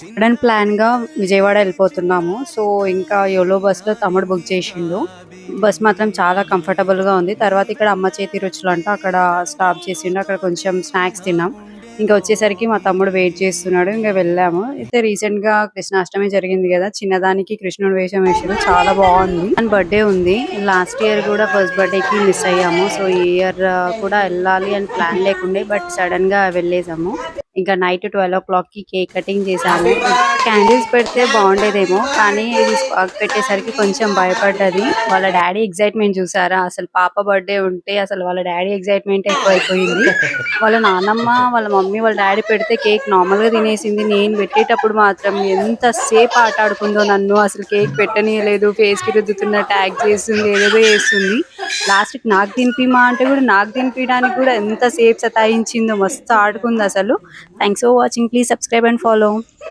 Sudden plan గా Vijayawada వెళ్ళిపోతున్నాము. So ఇంకా YOLO bus లో తమ్ముడు బుక్ చేసిండు. బస్ మాత్రం చాలా కంఫర్టబుల్ గా ఉంది. తర్వాత ఇక్కడ అమ్మ చేతి రుచులు అంట అక్కడ స్టాప్ చేసిండు. అక్కడ కొంచెం స్నాక్స్ తిన్నాం. ఇంకా వచ్చేసరికి మా తమ్ముడు వెయిట్ చేస్తున్నాడు. ఇంకా వెళ్ళాము. అయితే రీసెంట్ గా కృష్ణాష్టమి జరిగింది కదా, చిన్నదానికి కృష్ణుడు వేషం వేసాడు, చాలా బాగుంది. అండ్ బర్త్డే ఉంది. లాస్ట్ ఇయర్ కూడా ఫస్ట్ బర్త్డే కి మిస్ అయ్యాము. సో ఈ ఇయర్ కూడా వెళ్ళాలి అని ప్లాన్ లేకుండే, బట్ సడన్ గా వెళ్ళేసాము. ఇంకా నైట్ 12 o'clock కి కేక్ కటింగ్ చేసాము. క్యాండిల్స్ పెడితే బాగుండేదేమో, కానీ ఇది స్పార్క్ పెట్టేసరికి కొంచెం భయపడ్డది. వాళ్ళ డాడీ ఎగ్జైట్మెంట్ చూసారా, అసలు పాప బర్త్డే ఉంటే అసలు వాళ్ళ డాడీ ఎగ్జైట్మెంట్ ఎక్కువైపోయింది. వాళ్ళ నాన్నమ్మ, వాళ్ళ మమ్మీ, వాళ్ళ డాడీ పెడితే కేక్ నార్మల్ గా తినేసింది. నేను పెట్టేటప్పుడు మాత్రం ఎంత సేపు ఆట ఆడుకుందో, నన్ను అసలు కేక్ పెట్టనీయలేదు, ఫేస్ కి రుద్దుతున్న ట్యాగ్ చేస్తుంది, ఏదేదో చేస్తుంది. లాస్ట్ కి నాకు తినిపిమా అంటే కూడా నాకు తినిపించడానికి కూడా ఎంత సేపు సతాయించిందో, మస్తు ఆడుకుంది అసలు. Thanks for watching, please subscribe and follow.